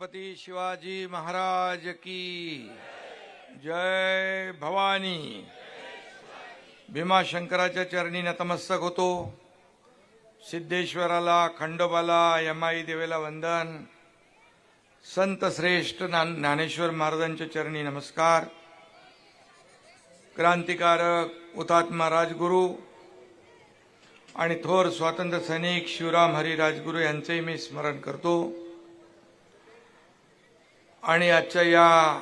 छत्रपती शिवाजी महाराज की जय भवानी। भीमाशंकराच्या चरणी नतमस्तक होतो। सिद्धेश्वराला, खंडोबाला, यमाई देवीला वंदन। संत श्रेष्ठ ज्ञानेश्वर महाराजांच्या चरणी नमस्कार। क्रांतिकारक हुतात्मा राजगुरू आणि थोर स्वातंत्र्य सैनिक शिवराम हरी राजगुरू यांचेही मी स्मरण करतो। आणि आजच्या या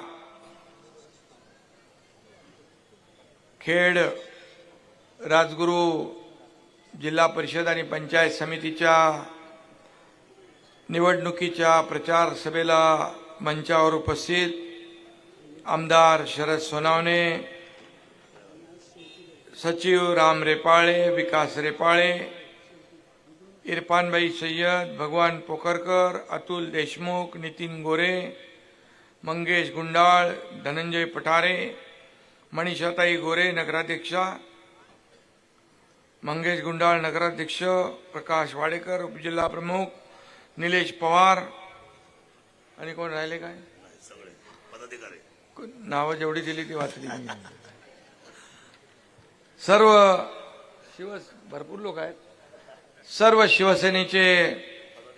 खेड राजगुरू जिल्हा परिषद आणि पंचायत समितीच्या निवडणुकीच्या प्रचार सभेला मंचावर उपस्थित आमदार शरद सोनावणे, सचिव राम रेपाळे, विकास रेपाळे, इरफानभाई सय्यद, भगवान पोखरकर, अतुल देशमुख, नितीन गोरे, मंगेश गुंडाळ, धनंजय पठारे, मनीषाताई गोरे नगराध्यक्षा, मंगेश गुंडाळ नगराध्यक्ष, प्रकाश वाडेकर उपजिल्हा प्रमुख, निलेश पवार आणि कोण राहिले काय नावं जेवढी दिली ती वाचली। सर्व भरपूर लोक आहेत। सर्व शिवसेनेचे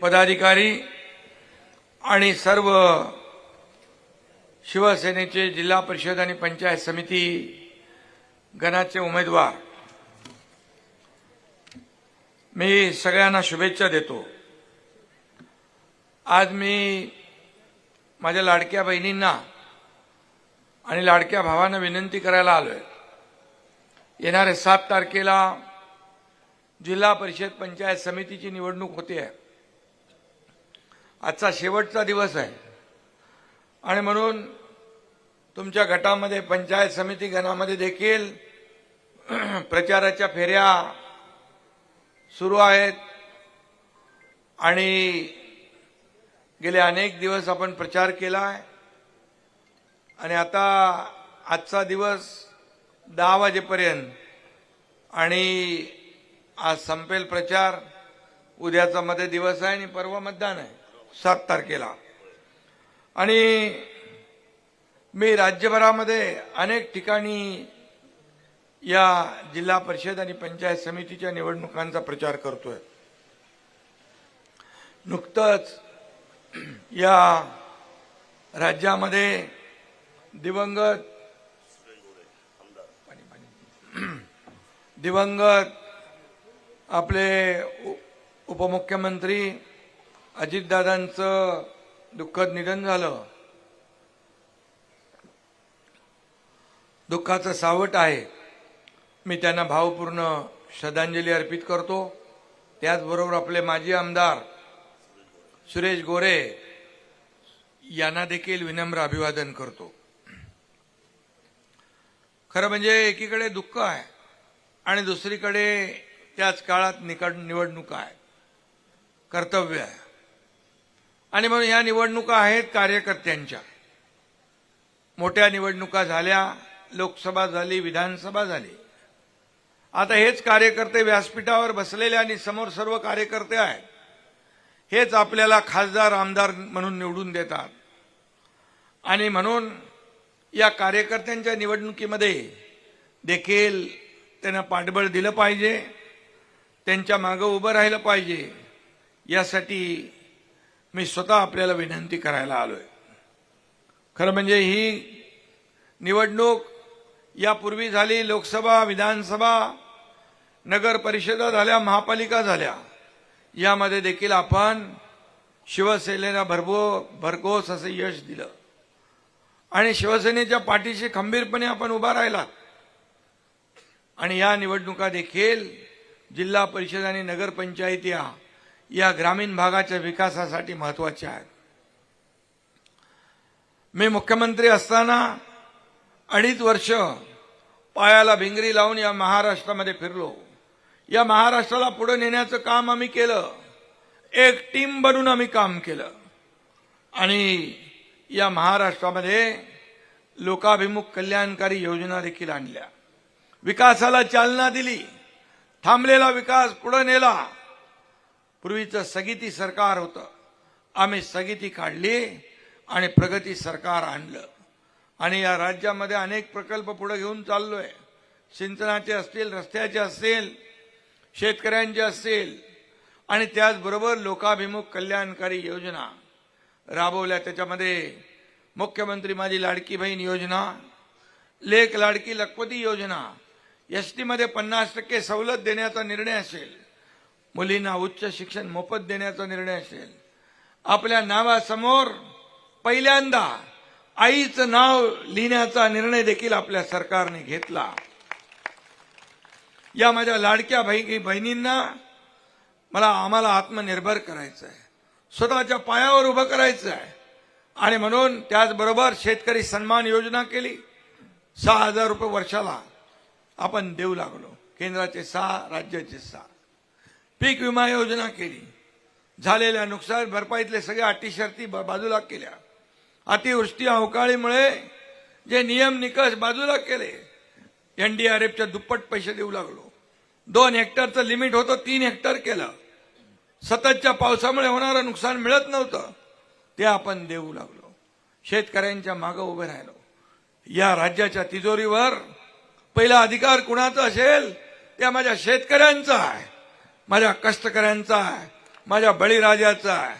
पदाधिकारी आणि सर्व शिवसेनेचे जिल्हा परिषद आणि पंचायत समिती गणाचे उमेदवार, मी सगळ्यांना शुभेच्छा देतो। आज मी माझ्या लाडक्या बहिणींना आणि लाडक्या भावांना विनंती करायला आलोय। येणाऱ्या 7 तारखेला जिल्हा परिषद पंचायत समितीची निवडणूक होते आहे। आजचा शेवटचा दिवस आहे आणि म्हणून तुमच्या गटामध्ये, पंचायत समिती गणामध्ये देखील प्रचाराच्या फेऱ्या सुरू आहेत आणि गेले अनेक दिवस आपण प्रचार केला आहे आणि आता आजचा दिवस 10 वाजेपर्यंत आणि आज संपेल प्रचार। उद्याचा मध्ये दिवस आहे आणि परवा मतदान आहे 7 तारखेला। आणि मी राज्यभरामध्ये अनेक ठिकाणी या जिल्हा परिषद आणि पंचायत समितीच्या निवडणुकांचा प्रचार करतोय। नुकतंच या राज्यामध्ये दिवंगत आपले उपमुख्यमंत्री अजितदादांचं दुःखद निधन झालं। दुःखाचं सावट आहे। मी त्यांना भावपूर्ण श्रद्धांजली अर्पित करतो। त्याचबरोबर आपले माजी आमदार सुरेश गोरे यांना देखील विनम्र अभिवादन करतो। खरं म्हणजे एकीकडे दुःख आहे आणि दुसरीकडे त्याच काळात निवडणुका आहे, कर्तव्य आहे। आणि म्हणून या निवडणुका आहेत कार्यकर्त्यांच्या। मोठ्या निवडणुका झाल्या, लोकसभा झाली, विधानसभा झाली। आता हेच कार्यकर्ते व्यासपीठावर बसलेले आणि समोर सर्व कार्यकर्ते आहेत। हेच आपल्याला खासदार, आमदार म्हणून निवडून देतात आणि म्हणून या कार्यकर्त्यांच्या निवडणुकीमध्ये देखील त्यांना पाठबळ दिलं पाहिजे, त्यांच्या मागे उभं राहिलं पाहिजे। यासाठी मी स्वतः आपल्याला विनंती करायला आलोय। खरं म्हणजे ही निवडणूक यापूर्वी झाली, लोकसभा, विधानसभा, नगर परिषदा झाल्या, महापालिका झाल्या। यामध्ये देखील आपण शिवसेनेला भरघोस असं यश दिलं आणि शिवसेनेच्या पाठीशी खंबीरपणे आपण उभा राहिलात। आणि या निवडणुका देखील जिल्हा परिषद आणि नगरपंचायती या ग्रामीण भागाच्या विकासासाठी महत्वाच्या आहेत। मी मुख्यमंत्री असताना 2.5 वर्ष पायाला भिंगरी लावून या महाराष्ट्रामध्ये फिरलो। या महाराष्ट्राला पुढे नेण्याचं काम आम्ही केलं। एक टीम बनून आम्ही काम केलं आणि या महाराष्ट्रामध्ये लोकाभिमुख कल्याणकारी योजना देखील आणल्या, विकासाला चालना दिली, थांबलेला विकास पुढे नेला। पूर्वीचं स्थगिती सरकार होतं, आम्ही स्थगिती काढली आणि प्रगती सरकार आणलं आणि या राज्यामध्ये अनेक प्रकल्प पुढे घेऊन चाललोय. सिंचनाचे असतील, रस्त्याचे असतील, शेतकऱ्यांचे असतील आणि त्याचबरोबर लोकाभिमुख कल्याणकारी योजना राबवल्या. त्याच्यामध्ये मुख्यमंत्री माझी लाडकी बहीण योजना, लेक लाडकी लखपती योजना, एसटी मध्ये 50% सवलत देण्याचा निर्णय असेल, मुलींना उच्च शिक्षण मोफत देण्याचा निर्णय असेल, आपल्या नावासमोर पहिल्यांदा आईचं नाव लिहिण्याचा निर्णय देखील आपल्या सरकारने घेतला. या माझ्या लाडक्या बहिणींना आम्हाला आत्मनिर्भर करायचं आहे, स्वतःच्या पायावर उभं करायचं आहे आणि म्हणून त्याचबरोबर शेतकरी सन्मान योजना केली. 6,000 रुपये वर्षाला आपण देऊ लागलो, केंद्राचे 6, राज्याचे 6. पीक विमा योजना केली, झालेल्या नुकसान भरपाईतले सगळे अटी शर्ती बाजूला केल्या. अतिवृष्टी अवकाळीमुळे जे नियम निकष बाजूला केले, एनडीआरएफच्या दुप्पट पैसे देऊ लागलो. 2 हेक्टरचं लिमिट होतं, 3 हेक्टर केलं. सततच्या पावसामुळे होणारं नुकसान मिळत नव्हतं, ते आपण देऊ लागलो. शेतकऱ्यांच्या मागे उभे राहिलो. या राज्याच्या तिजोरीवर पहिला अधिकार कुणाचा असेल? त्या माझ्या शेतकऱ्यांचा आहे, माझ्या कष्टकऱ्यांचा आहे, माझ्या बळीराजाचा आहे,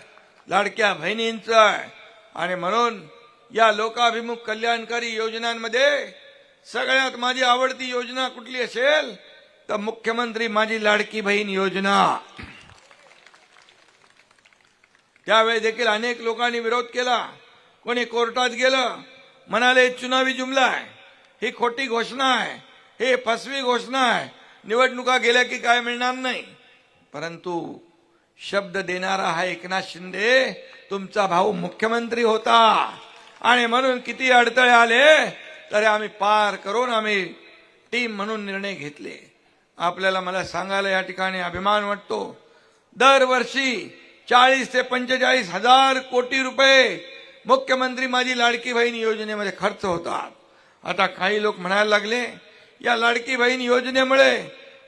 लाडक्या बहिणींचा आहे. आणि म्हणून या लोकाभिमुख कल्याणकारी योजनांमध्ये सगळ्यात माझी आवडती योजना कुठली असेल तर मुख्यमंत्री माझी लाडकी बहीण योजना. त्यावेळी देखील अनेक लोकांनी विरोध केला, कोणी कोर्टात गेलं, म्हणाले चुनावी जुमला आहे, ही खोटी घोषणा आहे, हे फसवी घोषणा आहे, निवडणुका गेल्या की काय मिळणार नाही. परंतु शब्द देणारा हा एकनाथ शिंदे तुमचा भाऊ मुख्यमंत्री होता आणि म्हणून किती अडथळे आले तरी आम्ही पार करून आम्ही टीम म्हणून निर्णय घेतले. मला सांगायला या ठिकाणी अभिमान वाटतो, दरवर्षी 40 ते 45 हजार कोटी रुपये मुख्यमंत्री माझी लाडकी बहीण योजनेमध्ये खर्च होतात. आता काही लोक म्हणायला लागले या लाडकी बहीण योजनेमुळे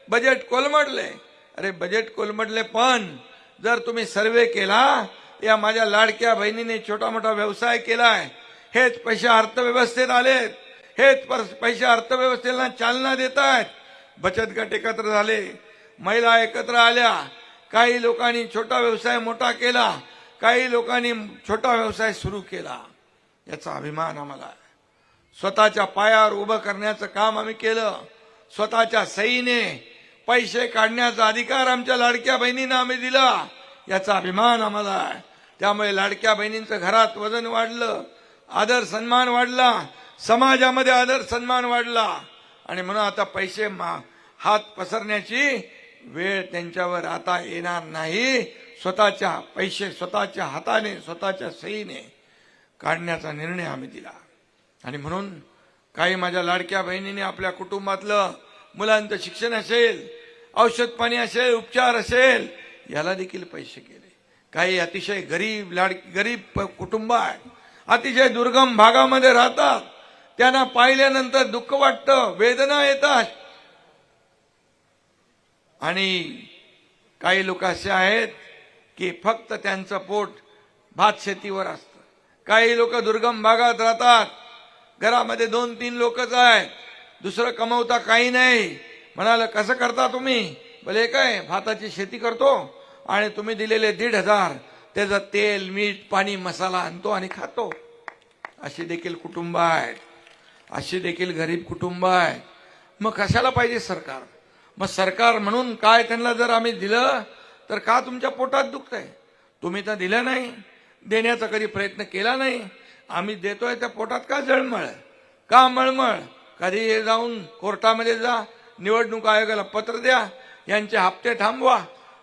बजेट कोलमडले. अरे बजेट कोलमडले, पण जर तुम्ही सर्वे केला या माझ्या लाडक्या बहिणीने छोटा मोठा व्यवसाय केलाय, हेच पैसे अर्थव्यवस्थेत आलेत, हेच पैसे अर्थव्यवस्थेला चालना देत आहेत. बचत गट एकत्र झाले, महिला एकत्र आल्या, काही लोकांनी छोटा व्यवसाय मोठा केला, काही लोकांनी छोटा व्यवसाय सुरू केला. याचा अभिमान आम्हाला आहे. स्वतःच्या पायावर उभं करण्याचं काम आम्ही केलं. स्वतःच्या सहीने पैसे काढण्याचा अधिकार आमच्या लाडक्या बहिणींना आम्ही दिला, याचा अभिमान आम्हाला आहे. त्यामुळे लाडक्या बहिणींचं घरात वजन वाढलं, आदर सन्मान वाढला, समाजामध्ये आदर सन्मान वाढला आणि म्हणून आता पैसे हात पसरण्याची वेळ त्यांच्यावर आता येणार नाही. स्वतःच्या पैसे स्वतःच्या हाताने स्वतःच्या सहीने काढण्याचा निर्णय आम्ही दिला. आणि म्हणून काही माझ्या लाडक्या बहिणींनी आपल्या कुटुंबातलं मुलांचं शिक्षण असेल, औषध पाणी असेल, उपचार असेल, याला देखील पैसे केले. काही अतिशय गरीब कुटुंब आहे, अतिशय दुर्गम भागामध्ये राहतात, त्यांना पाहिल्यानंतर दुःख वाटतं, वेदना येतात. आणि काही लोक असे आहेत की फक्त त्यांचं पोट भात शेतीवर असतं. काही लोक दुर्गम भागात राहतात, घरामध्ये 2-3 लोकच आहेत, दुसरं कमवता काही नाही. म्हणाल कसं करता तुम्ही? भले काय भाताची शेती करतो आणि तुम्ही दिलेले 1,500 त्याचं तेल, मीठ, पाणी, मसाला आणतो आणि खातो. अशी देखील कुटुंब आहेत, अशी देखील गरीब कुटुंब आहेत. मग कशाला पाहिजे सरकार? मग सरकार म्हणून काय त्यांना जर आम्ही दिलं तर का तुमच्या पोटात दुखतंय? तुम्ही तर दिलं नाही, देण्याचा कधी प्रयत्न केला नाही. आम्ही देतोय त्या पोटात का जळमळ, का मळमळ? कधी जाऊन कोर्टामध्ये जा, निवडणूक आयोगाला पत्र द्या, यांचे हप्ते थांबवा.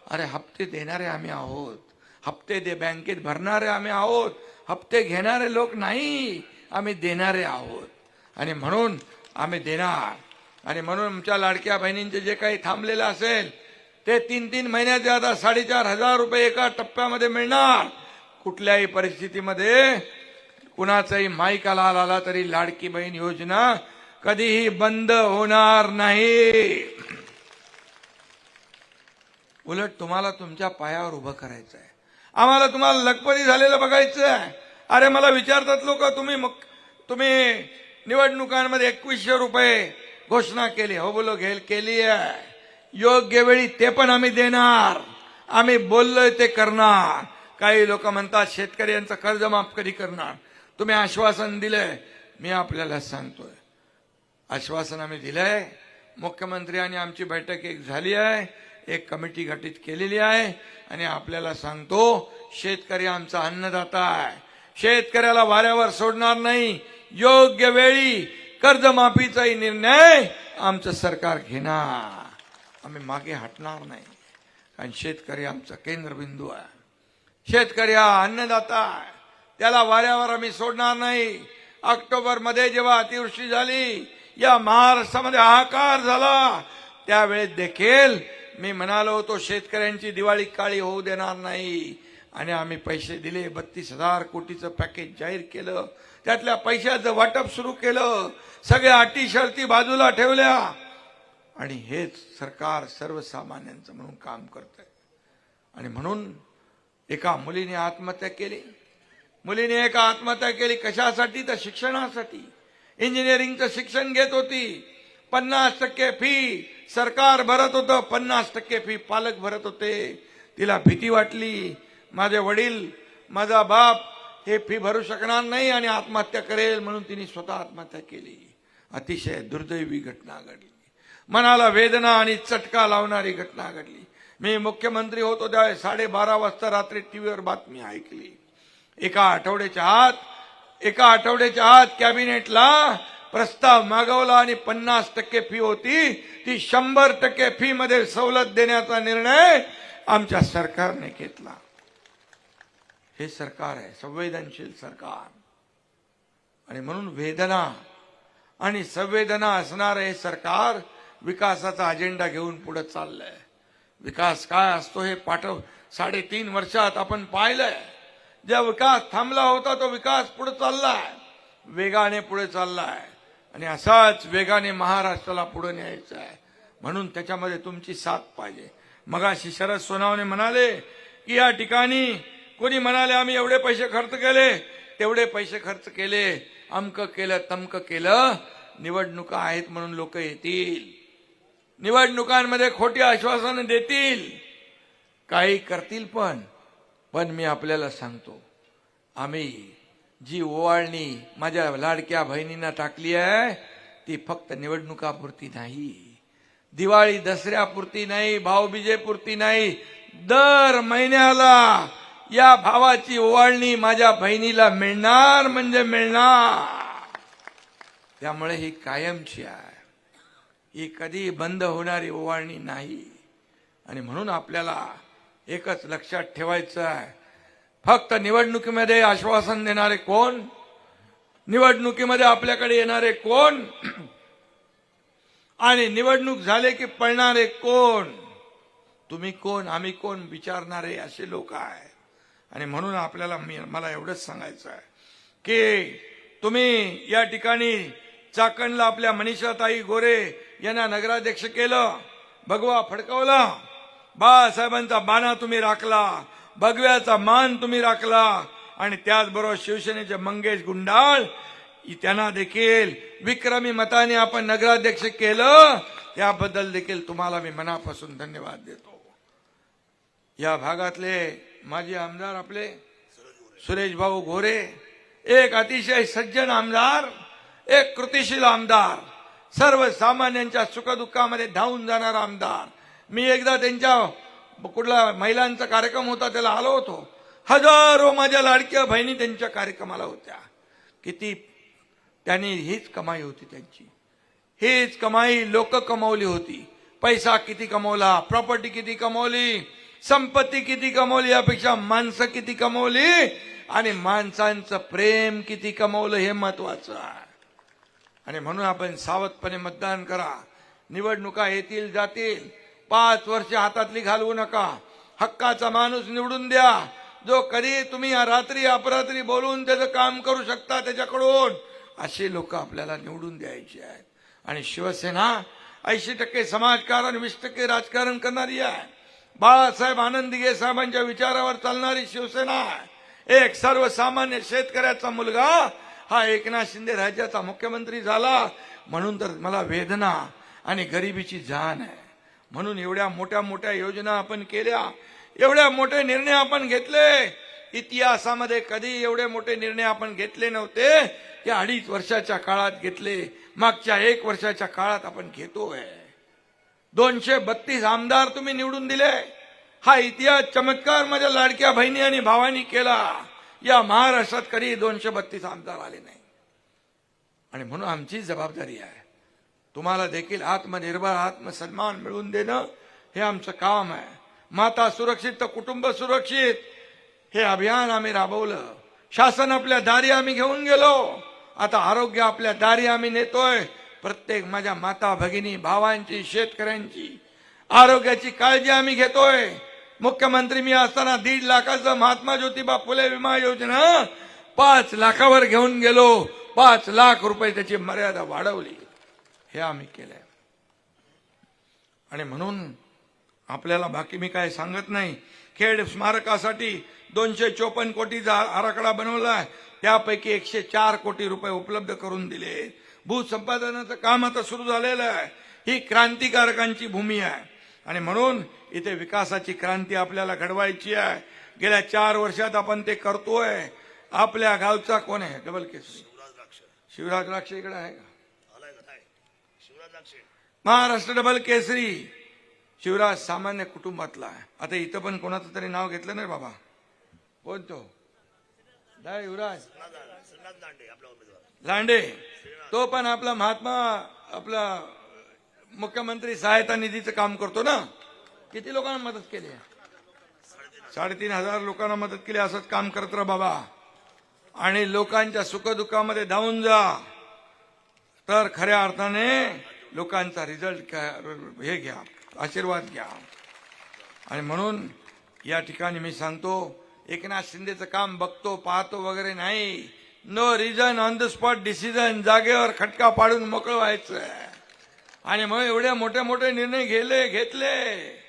अरे हप्ते देणारे आम्ही आहोत, हप्ते बँकेत भरणारे आम्ही आहोत, हप्ते घेणारे लोक नाही, आम्ही देणारे आहोत. आणि म्हणून आम्ही देणार. आणि म्हणून आमच्या लाडक्या बहिणींचे जे काही थांबलेलं असेल ते 3-3 महिन्याचे आता 4,500 रुपये एका टप्प्यामध्ये मिळणार. कुठल्याही परिस्थितीमध्ये कुणाचाही माईक आला तरी लाडकी बहीण योजना कधीही बंद होणार नाही. उलट तुम्हाला तुमच्या पायावर उभं करायचं आहे. आम्हाला तुम्हाला लखपती झालेलं बघायचं आहे, अरे मला विचारतात लोक, तुम्ही निवडणुकांमध्ये 2100 रुपये घोषणा केली. हो बोलो केली आहे. योग्य वेळी ते पण आम्ही देणार. आम्ही बोललोय ते करणार. काही लोक म्हणतात शेतकऱ्यांचं कर्ज माफ कधी करणार. तुम्ही आश्वासन दिलंय. मी आपल्याला सांगतोय, आश्वासन आम्ही दिलंय. मुख्यमंत्री आणि आमची बैठक एक झाली आहे, एक कमिटी गठीत केलेली आहे आणि आपल्याला सांगतो, शेतकरी आमचा अन्नदाता आहे. शेतकऱ्याला वाऱ्यावर सोडणार नाही. योग्य वेळी कर्जमाफीचाही निर्णय आमचं सरकार घेणार. आम्ही मागे हटणार नाही, कारण शेतकरी आमचा केंद्रबिंदू आहे. शेतकरी हा अन्नदाता आहे, त्याला वाऱ्यावर आम्ही सोडणार नाही. ऑक्टोबरमध्ये जेव्हा अतिवृष्टी झाली, या महाराष्ट्रामध्ये हाहाकार झाला, त्यावेळेस देखील मी म्हणालो होतो शेतकऱ्यांची दिवाळी काळी होऊ देणार नाही. आणि आम्ही पैसे दिले. 32,000 कोटीचं पॅकेज जाहीर केलं. त्यातल्या पैशाचं वाटप सुरू केलं. सगळ्या अटी शर्ती बाजूला ठेवल्या. आणि हेच सरकार सर्वसामान्यांचं म्हणून काम करतंय. आणि म्हणून एका मुलीने आत्महत्या केली. मुलीने एका आत्महत्या केली. कशासाठी? तर शिक्षणासाठी. इंजिनिअरिंगचं शिक्षण घेत होती. 50% फी सरकार भरत होतं, 50% फी पालक भरत होते. तिला भीती वाटली, माझे वडील, माझा बाप हे फी भरू शकणार नाही आणि आत्महत्या करेल, म्हणून तिने स्वतः आत्महत्या केली. अतिशय दुर्दैवी घटना घडली. मनाला वेदना आणि चटका लावणारी घटना घडली. मी मुख्यमंत्री होतो त्यावेळेस 12:30 वाजता रात्री टीव्हीवर बातमी ऐकली. एका आठवड्याच्या आत कॅबिनेटला प्रस्ताव मागवला आणि 50% फी होती ती 100% फी मध्ये सवलत देण्याचा निर्णय आमच्या सरकारने घेतला. हे सरकार आहे, संवेदनशील सरकार. आणि म्हणून वेदना आणि संवेदना असणारं हे सरकार विकासाचा अजेंडा घेऊन पुढे चाललंय. विकास काय असतो हे 3.5 वर्षात आपण पाहिलंय. ज्या विकास थांबला होता तो विकास पुढे चाललाय, वेगाने पुढे चाललाय. आणि असाच वेगाने महाराष्ट्राला पुढे न्यायचं आहे. म्हणून त्याच्यामध्ये तुमची साथ पाहिजे. मगाशी शरद सोनवणे म्हणाले की या ठिकाणी कोणी म्हणाले आम्ही एवढे पैसे खर्च केले, तेवढे पैसे खर्च केले, अमकं केलं तमकं केलं. निवडणुका आहेत म्हणून लोक येतील, निवडणुकांमध्ये खोटी आश्वासनं देतील, काही करतील. पण मी आपल्याला सांगतो, आम्ही जी ओवाळणी माझ्या लाडक्या बहिणींना टाकली आहे ती फक्त निवडणुकापुरती नाही, दिवाळी दसऱ्यापुरती नाही, भाऊबीजेपुरती नाही. दर महिन्याला या भावाची ओवाळणी माझ्या बहिणीला मिळणार म्हणजे मिळणार. त्यामुळे ही कायमची आहे, ही कधी बंद होणारी ओवाळणी नाही. आणि म्हणून आपल्याला एकच लक्षात ठेवायचं आहे, फक्त निवडणुकीमध्ये आश्वासन देणारे कोण, निवडणुकीमध्ये आपल्याकडे येणारे कोण आणि निवडणूक झाले की पळणारे कोण, तुम्ही कोण आम्ही कोण विचारणारे असे लोक आहेत. आणि म्हणून आपल्याला मला एवढंच सांगायचं आहे की तुम्ही या ठिकाणी चाकणला आपल्या मनीषाताई गोरे यांना नगराध्यक्ष केलं, भगवा फडकवला, बाळासाहेबांचा बाणा तुम्ही राखला, भगव्याचा मान तुम्ही राखला. आणि त्याचबरोबर शिवसेनेचे मंगेश गुंडाळ त्यांना देखील विक्रमी मताने आपण नगराध्यक्ष केलं. त्याबद्दल देखील तुम्हाला मी मनापासून धन्यवाद देतो. या भागातले माजी आमदार आपले सुरेश भाऊ गोरे एक अतिशय सज्जन आमदार, एक कृतिशील आमदार, सर्वसामान्यांच्या सुखदुःखामध्ये धावून जाणारा आमदार. मी एकदा त्यांच्या कुठला महिलांचा कार्यक्रम होता त्याला आलो होतो. हजारो माझ्या लाडक्या बहिणी त्यांच्या कार्यक्रमाला होत्या. किती त्यांनी हीच कमाई होती त्यांची, हीच कमाई लोक कमावली होती. पैसा किती कमवला, प्रॉपर्टी किती कमवली, संपत्ती किती कमवली, यापेक्षा माणसं किती कमवली आणि माणसांचं प्रेम किती कमवलं हे महत्वाचं आहे. आणि म्हणून आपण सावधपणे मतदान करा. निवडणुका येतील जातील, 5 वर्ष हातातली घालवू नका. हक्काचा माणूस निवडून द्या, जो कधी तुम्ही रात्री अपरात्री बोलून त्याचं काम करू शकता त्याच्याकडून. असे लोक आपल्याला निवडून द्यायचे आहेत. आणि शिवसेना 80% समाजकारण 20% राजकारण करणारी आहे. बाळासाहेब आनंद दिघे साहेबांच्या विचारावर चालणारी शिवसेना आहे. एक सर्वसामान्य शेतकऱ्याचा मुलगा हा एकनाथ शिंदे राज्याचा मुख्यमंत्री झाला म्हणून तर मला वेदना आणि गरिबीची जाण आहे. म्हणून एवढ्या मोठ्या मोठ्या योजना आपण केल्या, एवढ्या मोठे निर्णय आपण घेतले. इतिहासामध्ये कधी एवढे मोठे निर्णय आपण घेतले नव्हते. या 2.5 वर्षाच्या काळात घेतले, मागच्या 1 वर्षाच्या काळात आपण घेतोय. 232 आमदार तुम्ही निवडून दिले. हा इतिहास चमत्कार माझ्या लाडक्या बहिणी आणि भावांनी केला. या महाराष्ट्रात कधी 232 आमदार आले नाही. आणि म्हणून आमची जबाबदारी आहे तुम्हाला देखील आत्मनिर्भर आत्मसन्मान मिळवून देणं हे आमचं काम आहे. माता सुरक्षित तर कुटुंब सुरक्षित हे अभियान आम्ही राबवलं. शासन आपल्या दारी आम्ही घेऊन गेलो. आता आरोग्य आपल्या दारी आम्ही नेतोय. प्रत्येक माझ्या माता भगिनी भावांची शेतकऱ्यांची आरोग्याची काळजी आम्ही घेतोय. मुख्यमंत्री मी असताना 1.5 लाखाचं महात्मा ज्योतिबा फुले विमा योजना 5 लाखावर घेऊन गेलो. 5 लाख रुपये त्याची मर्यादा वाढवली. हे आम्ही केलंय. आणि म्हणून आपल्याला बाकी मी काय सांगत नाही. खेड स्मारकासाठी 254 कोटीचा आराखडा बनवलाय. त्यापैकी 104 कोटी रुपये उपलब्ध करून दिले. भूसंपादनाचं काम आता सुरू झालेलं आहे. ही क्रांतिकारकांची भूमी आहे आणि म्हणून इथे विकासाची क्रांती आपल्याला घडवायची आहे. गेल्या 4 वर्षात आपण ते करतोय. आपल्या गावचा कोण आहे? डबल केसरी शिवराज द्राक्ष इकडे आहे का? महाराष्ट्र डबल केसरी शिवराज सामान्य कुटुंबातला आहे. आता इथं पण कोणाचं तरी नाव घेतलं नाही बाबा. कोण तो? युवराज लांडे. तो पण आपला महात्मा आपला मुख्यमंत्री सहायता निधीचं काम करतो ना. किती लोकांना मदत केली? 3,500 लोकांना मदत केली. असंच काम करत राहा बाबा आणि लोकांच्या सुखदुःखामध्ये धावून जा. तर खऱ्या अर्थाने लोकांचा रिझल्ट हे घ्या, आशीर्वाद घ्या. आणि म्हणून या ठिकाणी मी सांगतो एकनाथ शिंदेचं काम बघतो पाहतो वगैरे नाही. No reason on the spot decision. जागेवर खटका पाडून मोकळं व्हायचं. आणि मग एवढे मोठे मोठे निर्णय घेतले.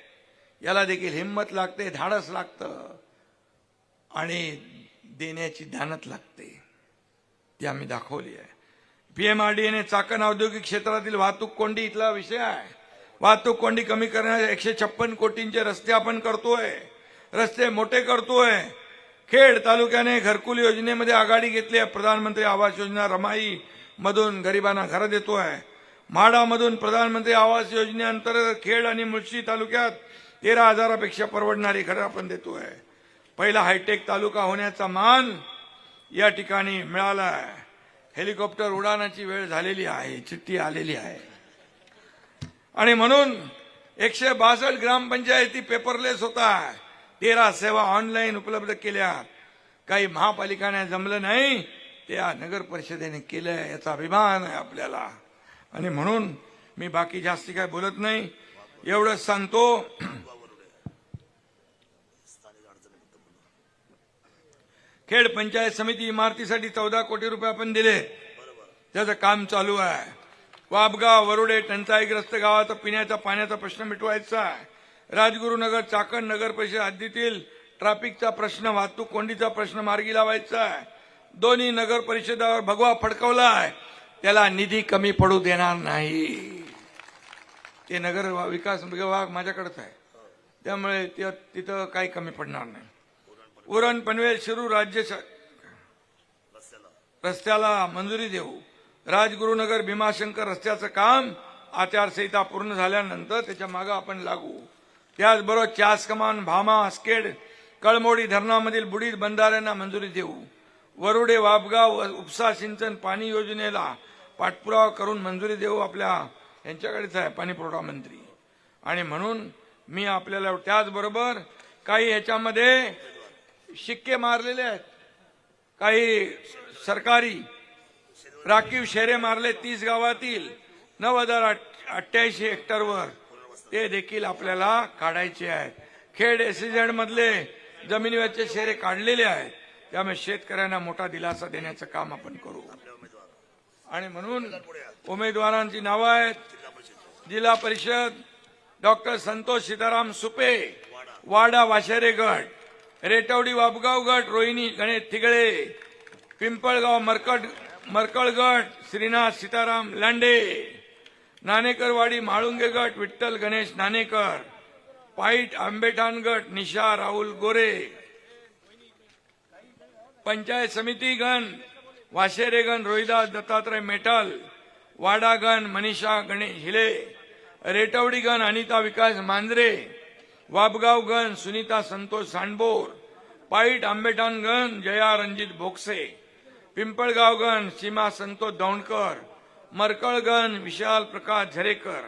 याला देखील हिंमत लागते, धाडस लागतं आणि देण्याची दानत लागते. ती आम्ही दाखवली आहे. पीएमआरडीएने चाकण औद्योगिक क्षेत्रातील वाहतूक कोंडी इथला विषय आहे. वाहतूक कोंडी कमी करण्याचे 156 कोटींचे रस्ते आपण करतोय. रस्ते मोठे करतोय. खेड तालुक्याने घरकुल योजनेमध्ये आघाडी घेतली आहे. प्रधानमंत्री आवास योजना रमाई मधून गरिबांना घर देतोय. म्हाडामधून प्रधानमंत्री आवास योजनेअंतर्गत खेड आणि मुळशी तालुक्यात 13,000पेक्षा परवडणारी घरं आपण देतोय. पहिला हायटेक तालुका होण्याचा मान या ठिकाणी मिळाला आहे. हेलिकॉप्टर उडाणाची वेळ झालेली आहे, चिठ्ठी आलेली आहे. आणि म्हणून 162 ग्रामपंचायती पेपरलेस होता. 13 सेवा ऑनलाईन उपलब्ध केल्या. काही महापालिकाने जमलं नाही, त्या नगर परिषदेने केलंय. याचा अभिमान आहे आपल्याला. आणि म्हणून मी बाकी जास्ती काय बोलत नाही. एवढंच सांगतो खेड पंचायत समिती इमारतीसाठी 14 कोटी रुपये आपण दिले. त्याचं काम चालू आहे. वाबगाव वरुडे टंचाईग्रस्त गावात पिण्याच्या पाण्याचा प्रश्न मिटवायचा आहे. राजगुरुनगर चाकण नगर परिषद हद्दीतील ट्रॅफिकचा प्रश्न, वाहतूक कोंडीचा प्रश्न मार्गी लावायचा आहे. दोन्ही नगर परिषदावर भगवा फडकवला आहे. त्याला निधी कमी पडू देणार नाही. ते नगर विकास विभाग माझ्याकडेच आहे, त्यामुळे तिथं काही कमी पडणार नाही. उरण पनवेल शिरूर राज्य रस्त्याला मंजुरी देऊ. राजगुरुनगर भीमाशंकर रस्त्याचं काम आचारसंहिता पूर्ण झाल्यानंतर त्याच्या मागे आपण लागू. त्याचबरोबर चास कमान भामा आस्केड कळमोडी धरणामधील बुडीत बंधाऱ्यांना मंजुरी देऊ. वरुडे वाबगाव उपसा सिंचन पाणी योजनेला पाठपुरावा करून मंजुरी देऊ. आपल्या यांच्याकडेच आहे पाणी पुरवठा मंत्री. आणि म्हणून मी आपल्याला त्याचबरोबर काही याच्यामध्ये शिक्के मारलेले आहेत. काही सरकारी राखीव शेरे मारले 30 गावातील 9,088 हेक्टरवर. ते देखील आपल्याला काढायचे आहेत. खेड एसईझेड मधले जमिनीवरचे शेरे काढलेले आहेत. त्यामुळे शेतकऱ्यांना मोठा दिलासा देण्याचं काम आपण करू. आणि म्हणून उमेदवारांची नावं आहेत. जिल्हा परिषद डॉक्टर संतोष सीताराम सुपे वाडा वाशेरे गट रेटवडी वाबगाव गट रोहिणी गणेश थिगळे, पिंपळगाव मरकळ गट श्रीनाथ सीताराम लांडे, नाणेकरवाडी म्हाळुंगे गट विठ्ठल गणेश नाणेकर, पाईट आंबेठाण गट निशा राहुल गोरे, पंचायत समिती गण वाशेरे गण रोहिदास दत्तात्रय मेटल, वाडा गण मनीषा गणेश हिले, रेटवडी गण अनिता विकास मांजरे, वाबगाव गण सुनीता संतोष सांडबोर, पाईट आंबेठाण गण जया रणजित बोक्से, पिंपळगाव गण सीमा संतोष दौंडकर, मरकळ गण विशाल प्रकाश झरेकर,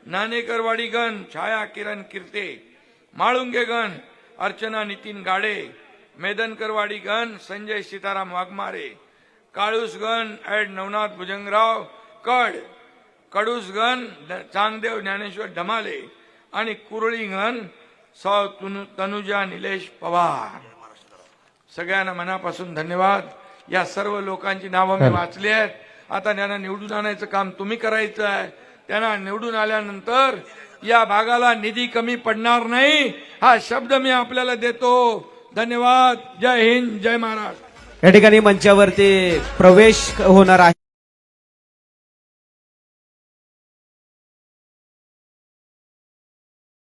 नाणेकरवाडी गण छाया किरण किर्ते, म्हाळुंगे गण अर्चना नितीन गाडे, मेदनकरवाडी गण संजय सीताराम वाघमारे, काळूस गण ऍड नवनाथ भुजंगराव कडूस गण चांगदेव ज्ञानेश्वर ढमाले आणि कुरळी गण सौ तनुजा निलेश पवार. सगळ्यांना मनापासून धन्यवाद. या सर्व लोकांची नावं मी वाचली आहेत. आता त्यांना निवडून आणायचं काम तुम्ही करायचं आहे. त्यांना निवडून आल्यानंतर या भागाला निधी कमी पडणार नाही हा शब्द मी आपल्याला देतो. धन्यवाद. जय हिंद, जय महाराष्ट्र. या ठिकाणी मंचावरती प्रवेश होणार आहे.